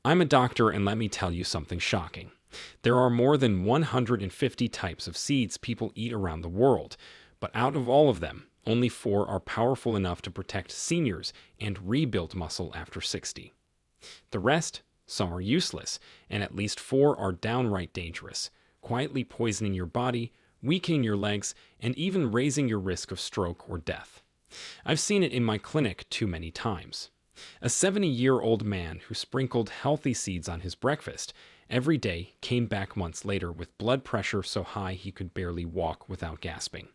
I'm a doctor, and let me tell you something shocking. There are more than 150 types of seeds people eat around the world, but out of all of them, only 4 are powerful enough to protect seniors and rebuild muscle after 60. The rest, some are useless, and at least 4 are downright dangerous, quietly poisoning your body, weakening your legs, and even raising your risk of stroke or death. I've seen it in my clinic too many times. A 70-year-old man who sprinkled healthy seeds on his breakfast every day came back months later with blood pressure so high he could barely walk without gasping.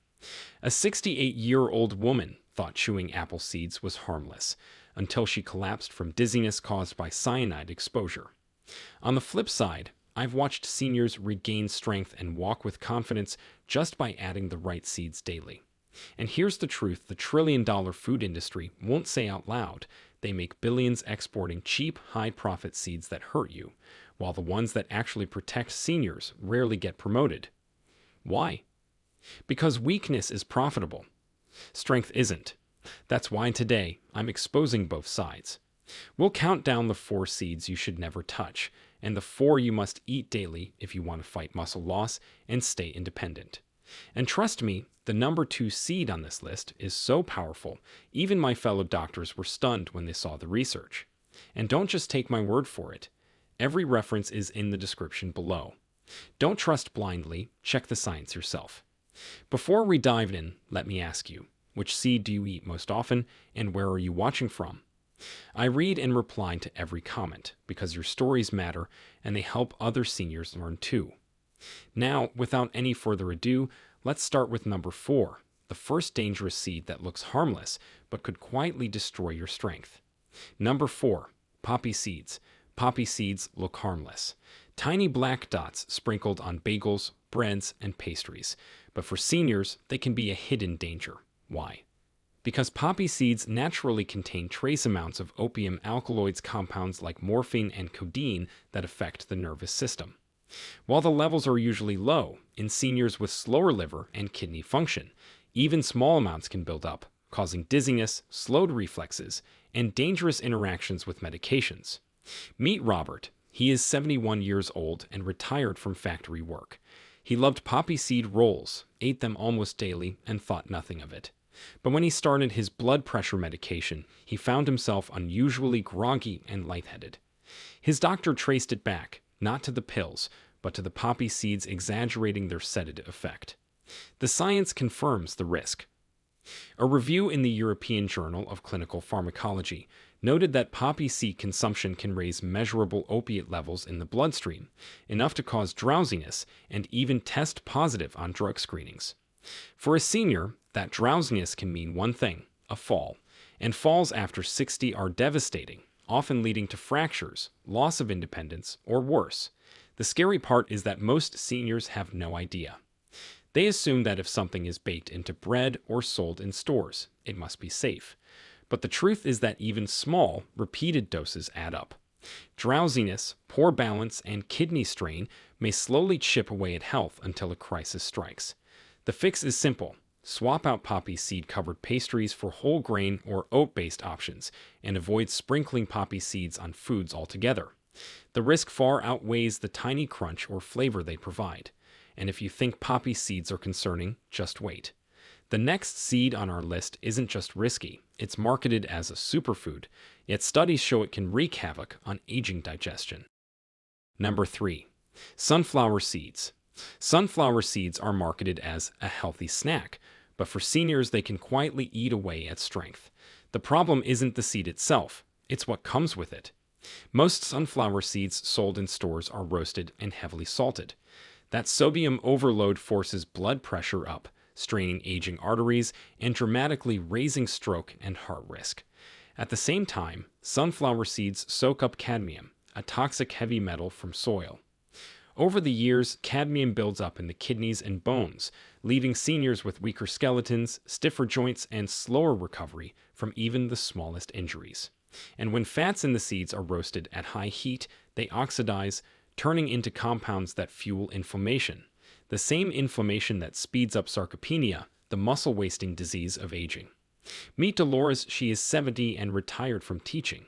A 68-year-old woman thought chewing apple seeds was harmless until she collapsed from dizziness caused by cyanide exposure. On the flip side, I've watched seniors regain strength and walk with confidence just by adding the right seeds daily. And here's the truth the trillion-dollar food industry won't say out loud. They make billions exporting cheap, high-profit seeds that hurt you, while the ones that actually protect seniors rarely get promoted. Why? Because weakness is profitable. Strength isn't. That's why today I'm exposing both sides. We'll count down the 4 seeds you should never touch, and the 4 you must eat daily if you want to fight muscle loss and stay independent. And trust me, the number 2 seed on this list is so powerful, even my fellow doctors were stunned when they saw the research. And don't just take my word for it. Every reference is in the description below. Don't trust blindly, check the science yourself. Before we dive in, let me ask you, which seed do you eat most often, and where are you watching from? I read and reply to every comment, because your stories matter, and they help other seniors learn too. Now, without any further ado, let's start with number 4, the first dangerous seed that looks harmless, but could quietly destroy your strength. Number 4, poppy seeds. Poppy seeds look harmless. Tiny black dots sprinkled on bagels, breads, and pastries. But for seniors, they can be a hidden danger. Why? Because poppy seeds naturally contain trace amounts of opium alkaloids compounds like morphine and codeine that affect the nervous system. While the levels are usually low, in seniors with slower liver and kidney function, even small amounts can build up, causing dizziness, slowed reflexes, and dangerous interactions with medications. Meet Robert. He is 71 years old and retired from factory work. He loved poppy seed rolls, ate them almost daily, and thought nothing of it. But when he started his blood pressure medication, he found himself unusually groggy and lightheaded. His doctor traced it back, not to the pills, but to the poppy seeds exaggerating their sedative effect. The science confirms the risk. A review in the European Journal of Clinical Pharmacology noted that poppy seed consumption can raise measurable opiate levels in the bloodstream, enough to cause drowsiness and even test positive on drug screenings. For a senior, that drowsiness can mean one thing, a fall, and falls after 60 are devastating, often leading to fractures, loss of independence, or worse. The scary part is that most seniors have no idea. They assume that if something is baked into bread or sold in stores, it must be safe. But the truth is that even small, repeated doses add up. Drowsiness, poor balance, and kidney strain may slowly chip away at health until a crisis strikes. The fix is simple. Swap out poppy seed-covered pastries for whole grain or oat-based options, and avoid sprinkling poppy seeds on foods altogether. The risk far outweighs the tiny crunch or flavor they provide. And if you think poppy seeds are concerning, just wait. The next seed on our list isn't just risky, it's marketed as a superfood, yet studies show it can wreak havoc on aging digestion. Number 3. Sunflower seeds. Sunflower seeds are marketed as a healthy snack, but for seniors they can quietly eat away at strength. The problem isn't the seed itself, it's what comes with it. Most sunflower seeds sold in stores are roasted and heavily salted. That sodium overload forces blood pressure up, straining aging arteries and dramatically raising stroke and heart risk. At the same time, sunflower seeds soak up cadmium, a toxic heavy metal from soil. Over the years, cadmium builds up in the kidneys and bones, leaving seniors with weaker skeletons, stiffer joints, and slower recovery from even the smallest injuries. And when fats in the seeds are roasted at high heat, they oxidize, turning into compounds that fuel inflammation. The same inflammation that speeds up sarcopenia, the muscle-wasting disease of aging. Meet Dolores. She is 70 and retired from teaching.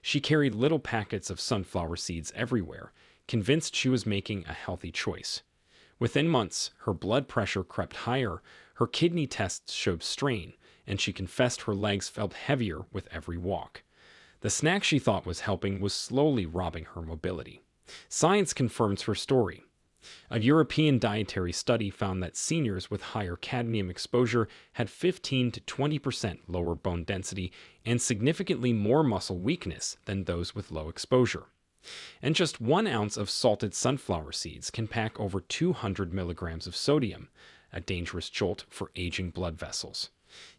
She carried little packets of sunflower seeds everywhere, convinced she was making a healthy choice. Within months, her blood pressure crept higher, her kidney tests showed strain, and she confessed her legs felt heavier with every walk. The snack she thought was helping was slowly robbing her mobility. Science confirms her story. A European dietary study found that seniors with higher cadmium exposure had 15 to 20% lower bone density and significantly more muscle weakness than those with low exposure. And just 1 ounce of salted sunflower seeds can pack over 200 milligrams of sodium, a dangerous jolt for aging blood vessels.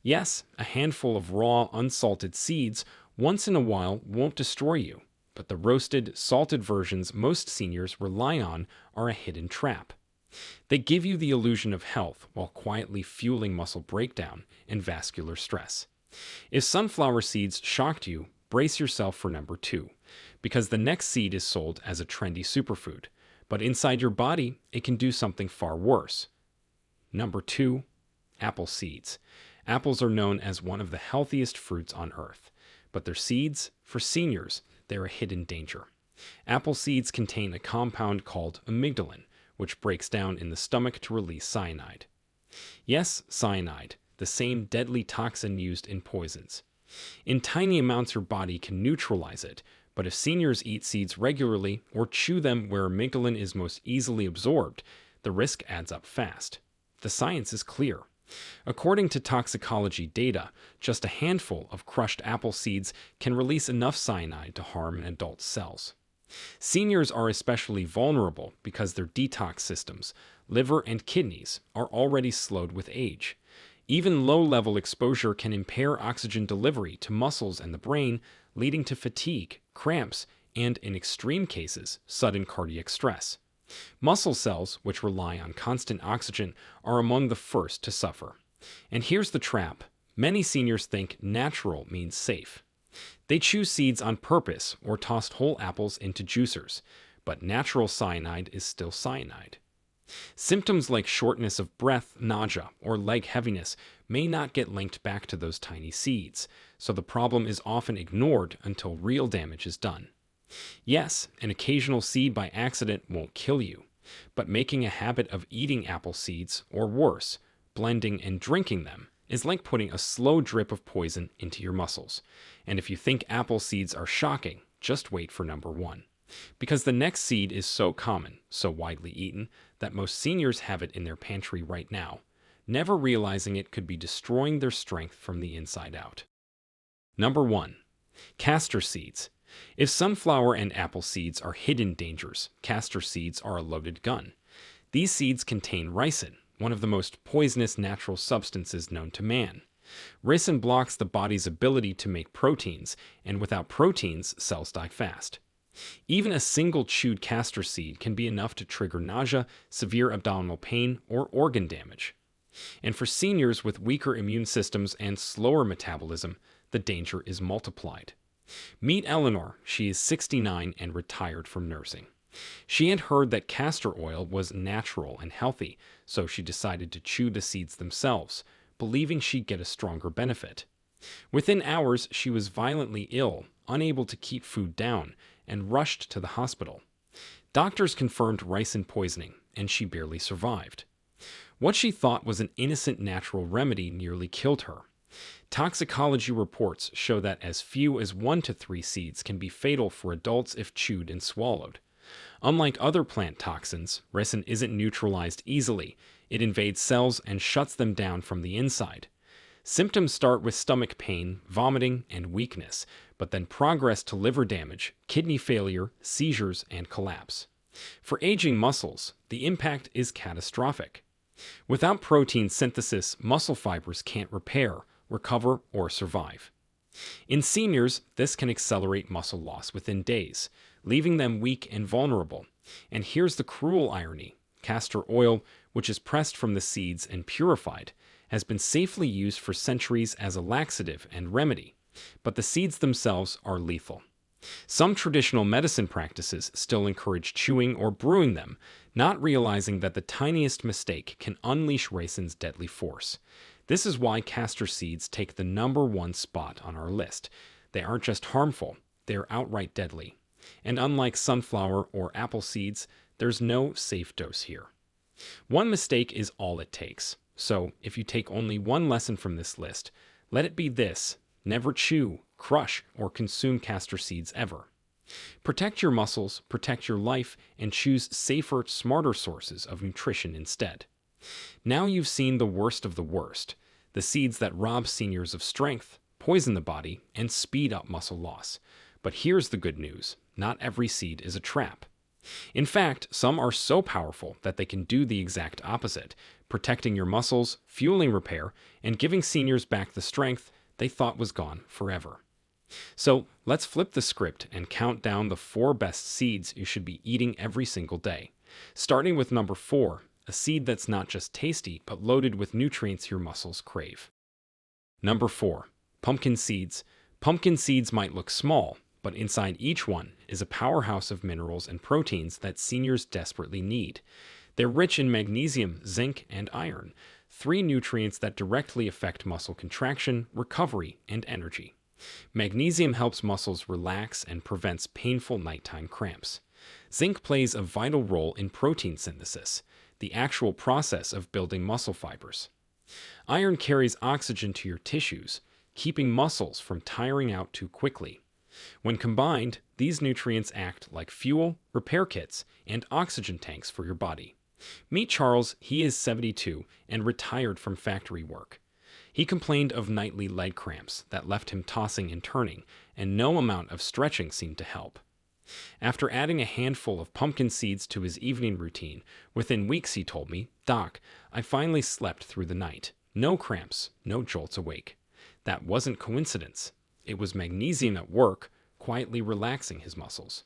Yes, a handful of raw, unsalted seeds once in a while won't destroy you, but the roasted, salted versions most seniors rely on are a hidden trap. They give you the illusion of health while quietly fueling muscle breakdown and vascular stress. If sunflower seeds shocked you, brace yourself for number 2, because the next seed is sold as a trendy superfood, but inside your body, it can do something far worse. Number 2, apple seeds. Apples are known as one of the healthiest fruits on earth, but their seeds, for seniors, they're a hidden danger. Apple seeds contain a compound called amygdalin, which breaks down in the stomach to release cyanide. Yes, cyanide, the same deadly toxin used in poisons. In tiny amounts, your body can neutralize it, but if seniors eat seeds regularly or chew them where amygdalin is most easily absorbed, the risk adds up fast. The science is clear. According to toxicology data, just a handful of crushed apple seeds can release enough cyanide to harm an adult's cells. Seniors are especially vulnerable because their detox systems, liver and kidneys, are already slowed with age. Even low-level exposure can impair oxygen delivery to muscles and the brain, leading to fatigue, cramps, and, in extreme cases, sudden cardiac stress. Muscle cells, which rely on constant oxygen, are among the first to suffer. And here's the trap. Many seniors think natural means safe. They choose seeds on purpose or tossed whole apples into juicers, but natural cyanide is still cyanide. Symptoms like shortness of breath, nausea, or leg heaviness may not get linked back to those tiny seeds, so the problem is often ignored until real damage is done. Yes, an occasional seed by accident won't kill you, but making a habit of eating apple seeds, or worse, blending and drinking them, is like putting a slow drip of poison into your muscles. And if you think apple seeds are shocking, just wait for number 1. Because the next seed is so common, so widely eaten, that most seniors have it in their pantry right now, never realizing it could be destroying their strength from the inside out. Number 1. Castor seeds. If sunflower and apple seeds are hidden dangers, castor seeds are a loaded gun. These seeds contain ricin, one of the most poisonous natural substances known to man. Ricin blocks the body's ability to make proteins, and without proteins, cells die fast. Even a single chewed castor seed can be enough to trigger nausea, severe abdominal pain, or organ damage. And for seniors with weaker immune systems and slower metabolism, the danger is multiplied. Meet Eleanor. She is 69 and retired from nursing. She had heard that castor oil was natural and healthy, so she decided to chew the seeds themselves, believing she'd get a stronger benefit. Within hours, she was violently ill, unable to keep food down, and rushed to the hospital. Doctors confirmed ricin poisoning, and she barely survived. What she thought was an innocent natural remedy nearly killed her. Toxicology reports show that as few as 1 to 3 seeds can be fatal for adults if chewed and swallowed. Unlike other plant toxins, ricin isn't neutralized easily. It invades cells and shuts them down from the inside. Symptoms start with stomach pain, vomiting, and weakness, but then progress to liver damage, kidney failure, seizures, and collapse. For aging muscles, the impact is catastrophic. Without protein synthesis, muscle fibers can't repair, recover, or survive. In seniors, this can accelerate muscle loss within days, leaving them weak and vulnerable. And here's the cruel irony. Castor oil, which is pressed from the seeds and purified, has been safely used for centuries as a laxative and remedy, but the seeds themselves are lethal. Some traditional medicine practices still encourage chewing or brewing them, not realizing that the tiniest mistake can unleash ricin's deadly force. This is why castor seeds take the number 1 spot on our list. They aren't just harmful, they're outright deadly. And unlike sunflower or apple seeds, there's no safe dose here. One mistake is all it takes. So, if you take only one lesson from this list, let it be this: never chew, crush, or consume castor seeds ever. Protect your muscles, protect your life, and choose safer, smarter sources of nutrition instead. Now you've seen the worst of the worst, the seeds that rob seniors of strength, poison the body, and speed up muscle loss. But here's the good news: not every seed is a trap. In fact, some are so powerful that they can do the exact opposite, protecting your muscles, fueling repair, and giving seniors back the strength they thought was gone forever. So let's flip the script and count down the 4 best seeds you should be eating every single day. Starting with number 4, a seed that's not just tasty, but loaded with nutrients your muscles crave. Number 4, pumpkin seeds. Pumpkin seeds might look small, but inside each one is a powerhouse of minerals and proteins that seniors desperately need. They're rich in magnesium, zinc, and iron, 3 nutrients that directly affect muscle contraction, recovery, and energy. Magnesium helps muscles relax and prevents painful nighttime cramps. Zinc plays a vital role in protein synthesis, the actual process of building muscle fibers. Iron carries oxygen to your tissues, keeping muscles from tiring out too quickly. When combined, these nutrients act like fuel, repair kits, and oxygen tanks for your body. Meet Charles. He is 72 and retired from factory work. He complained of nightly leg cramps that left him tossing and turning, and no amount of stretching seemed to help. After adding a handful of pumpkin seeds to his evening routine, within weeks he told me, "Doc, I finally slept through the night. No cramps, no jolts awake." That wasn't coincidence. It was magnesium at work, quietly relaxing his muscles.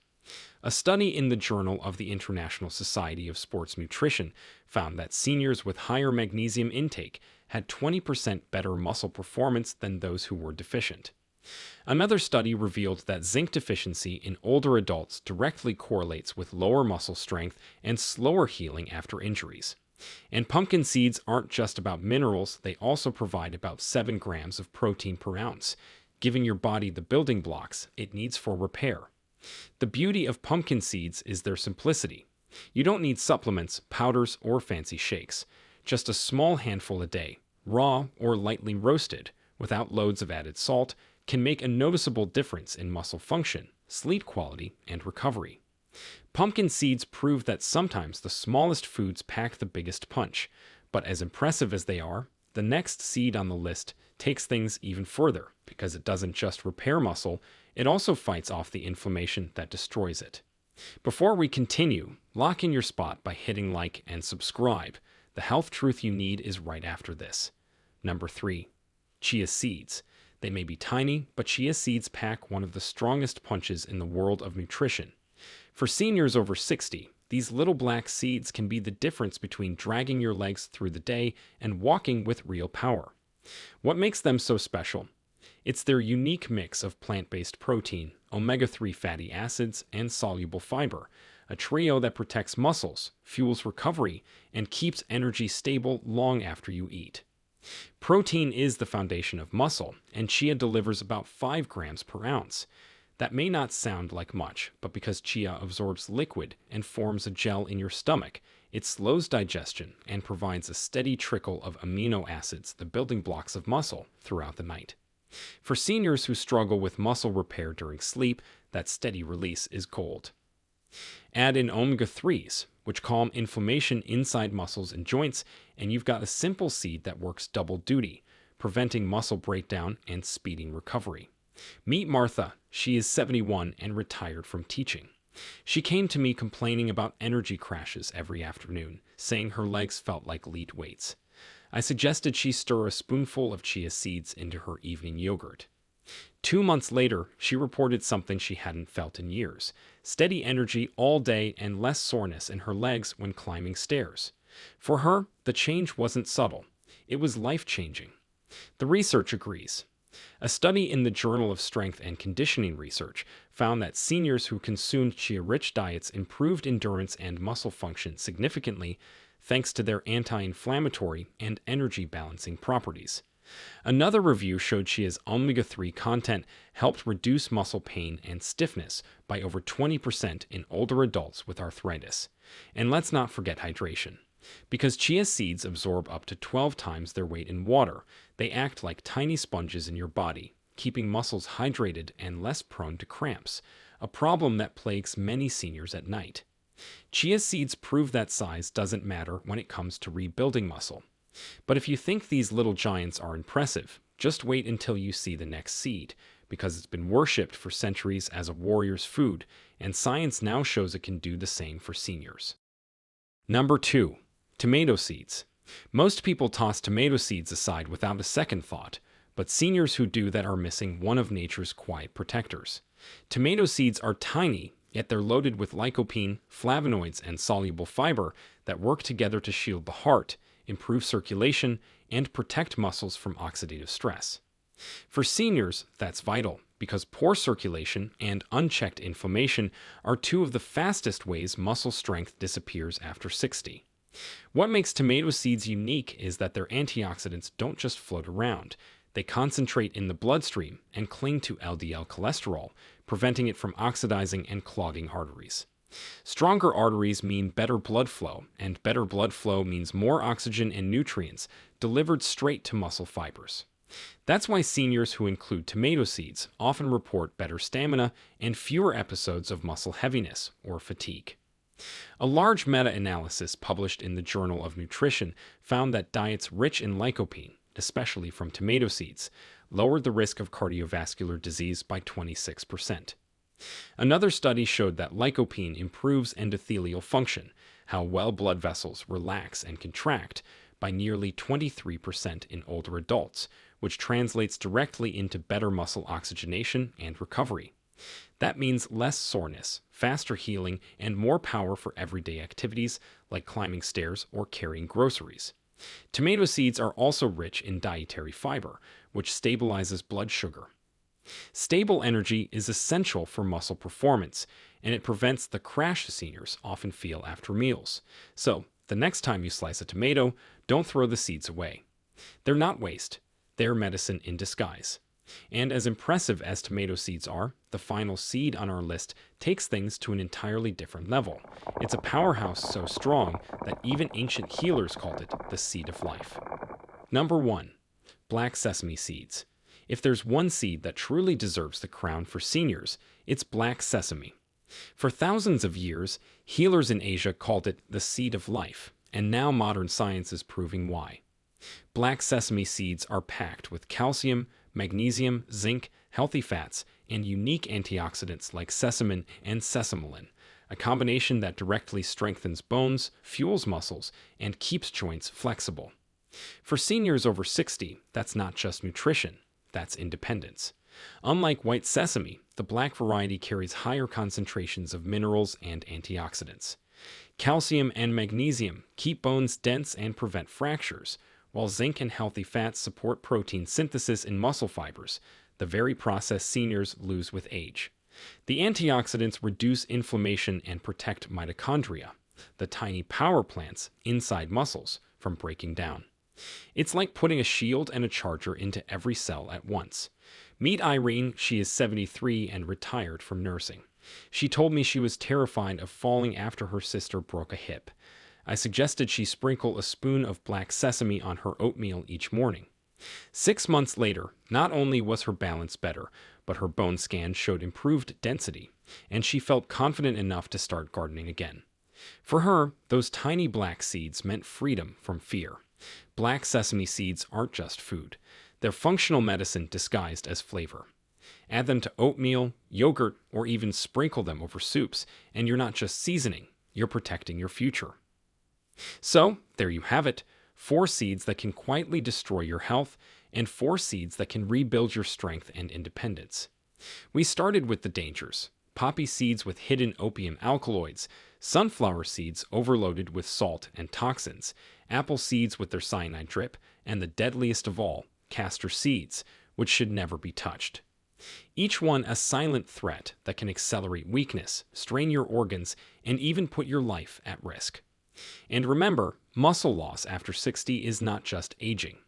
A study in the Journal of the International Society of Sports Nutrition found that seniors with higher magnesium intake had 20% better muscle performance than those who were deficient. Another study revealed that zinc deficiency in older adults directly correlates with lower muscle strength and slower healing after injuries. And pumpkin seeds aren't just about minerals, they also provide about 7 grams of protein per ounce, giving your body the building blocks it needs for repair. The beauty of pumpkin seeds is their simplicity. You don't need supplements, powders, or fancy shakes. Just a small handful a day, raw or lightly roasted, without loads of added salt, can make a noticeable difference in muscle function, sleep quality, and recovery. Pumpkin seeds prove that sometimes the smallest foods pack the biggest punch, but as impressive as they are, the next seed on the list takes things even further, because it doesn't just repair muscle, it also fights off the inflammation that destroys it. Before we continue, lock in your spot by hitting like and subscribe. The health truth you need is right after this. Number 3, chia seeds. They may be tiny, but chia seeds pack one of the strongest punches in the world of nutrition. For seniors over 60, these little black seeds can be the difference between dragging your legs through the day and walking with real power. What makes them so special? It's their unique mix of plant-based protein, omega-3 fatty acids, and soluble fiber, a trio that protects muscles, fuels recovery, and keeps energy stable long after you eat. Protein is the foundation of muscle, and chia delivers about 5 grams per ounce. That may not sound like much, but because chia absorbs liquid and forms a gel in your stomach, it slows digestion and provides a steady trickle of amino acids, the building blocks of muscle, throughout the night. For seniors who struggle with muscle repair during sleep, that steady release is gold. Add in omega-3s, which calm inflammation inside muscles and joints, and you've got a simple seed that works double duty, preventing muscle breakdown and speeding recovery. Meet Martha. She is 71 and retired from teaching. She came to me complaining about energy crashes every afternoon, saying her legs felt like lead weights. I suggested she stir a spoonful of chia seeds into her evening yogurt. 2 months later, she reported something she hadn't felt in years: steady energy all day and less soreness in her legs when climbing stairs. For her, the change wasn't subtle. It was life-changing. The research agrees. A study in the Journal of Strength and Conditioning Research found that seniors who consumed chia-rich diets improved endurance and muscle function significantly thanks to their anti-inflammatory and energy-balancing properties. Another review showed chia's omega-3 content helped reduce muscle pain and stiffness by over 20% in older adults with arthritis. And let's not forget hydration. Because chia seeds absorb up to 12 times their weight in water, they act like tiny sponges in your body, keeping muscles hydrated and less prone to cramps, a problem that plagues many seniors at night. Chia seeds prove that size doesn't matter when it comes to rebuilding muscle. But if you think these little giants are impressive, just wait until you see the next seed, because it's been worshipped for centuries as a warrior's food, and science now shows it can do the same for seniors. Number 2. Tomato seeds. Most people toss tomato seeds aside without a second thought, but seniors who do that are missing one of nature's quiet protectors. Tomato seeds are tiny, yet they're loaded with lycopene, flavonoids, and soluble fiber that work together to shield the heart, improve circulation, and protect muscles from oxidative stress. For seniors, that's vital, because poor circulation and unchecked inflammation are two of the fastest ways muscle strength disappears after 60. What makes tomato seeds unique is that their antioxidants don't just float around. They concentrate in the bloodstream and cling to LDL cholesterol, preventing it from oxidizing and clogging arteries. Stronger arteries mean better blood flow, and better blood flow means more oxygen and nutrients delivered straight to muscle fibers. That's why seniors who include tomato seeds often report better stamina and fewer episodes of muscle heaviness or fatigue. A large meta-analysis published in the Journal of Nutrition found that diets rich in lycopene, especially from tomato seeds, lowered the risk of cardiovascular disease by 26%. Another study showed that lycopene improves endothelial function, how well blood vessels relax and contract, by nearly 23% in older adults, which translates directly into better muscle oxygenation and recovery. That means less soreness, faster healing, and more power for everyday activities like climbing stairs or carrying groceries. Tomato seeds are also rich in dietary fiber, which stabilizes blood sugar. Stable energy is essential for muscle performance, and it prevents the crash seniors often feel after meals. So, the next time you slice a tomato, don't throw the seeds away. They're not waste, they're medicine in disguise. And as impressive as tomato seeds are, the final seed on our list takes things to an entirely different level. It's a powerhouse so strong that even ancient healers called it the seed of life. Number 1. Black sesame seeds. If there's one seed that truly deserves the crown for seniors, it's black sesame. For thousands of years, healers in Asia called it the seed of life, and now modern science is proving why. Black sesame seeds are packed with calcium, magnesium, zinc, healthy fats, and unique antioxidants like sesamin and sesamoline, a combination that directly strengthens bones, fuels muscles, and keeps joints flexible. For seniors over 60, that's not just nutrition, that's independence. Unlike white sesame, the black variety carries higher concentrations of minerals and antioxidants. Calcium and magnesium keep bones dense and prevent fractures, while zinc and healthy fats support protein synthesis in muscle fibers, the very process seniors lose with age. The antioxidants reduce inflammation and protect mitochondria, the tiny power plants inside muscles, from breaking down. It's like putting a shield and a charger into every cell at once. Meet Irene. She is 73 and retired from nursing. She told me she was terrified of falling after her sister broke a hip. I suggested she sprinkle a spoon of black sesame on her oatmeal each morning. 6 months later, not only was her balance better, but her bone scan showed improved density, and she felt confident enough to start gardening again. For her, those tiny black seeds meant freedom from fear. Black sesame seeds aren't just food. They're functional medicine disguised as flavor. Add them to oatmeal, yogurt, or even sprinkle them over soups, and you're not just seasoning, you're protecting your future. So, there you have it, 4 seeds that can quietly destroy your health, and 4 seeds that can rebuild your strength and independence. We started with the dangers: poppy seeds with hidden opium alkaloids, sunflower seeds overloaded with salt and toxins, apple seeds with their cyanide drip, and the deadliest of all, castor seeds, which should never be touched. Each one a silent threat that can accelerate weakness, strain your organs, and even put your life at risk. And remember, muscle loss after 60 is not just aging.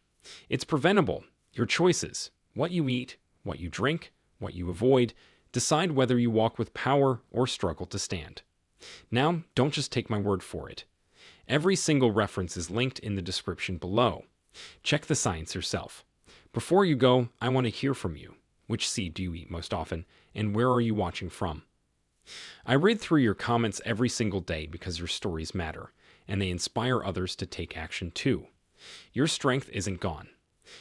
It's preventable. Your choices, what you eat, what you drink, what you avoid, decide whether you walk with power or struggle to stand. Now, don't just take my word for it. Every single reference is linked in the description below. Check the science yourself. Before you go, I want to hear from you. Which seed do you eat most often, and where are you watching from? I read through your comments every single day because your stories matter, and they inspire others to take action too. Your strength isn't gone.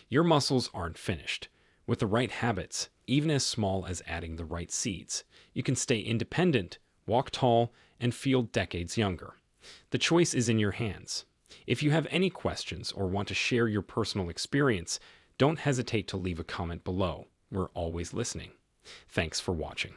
Your muscles aren't finished. With the right habits, even as small as adding the right seeds, you can stay independent, walk tall, and feel decades younger. The choice is in your hands. If you have any questions or want to share your personal experience, don't hesitate to leave a comment below. We're always listening. Thanks for watching.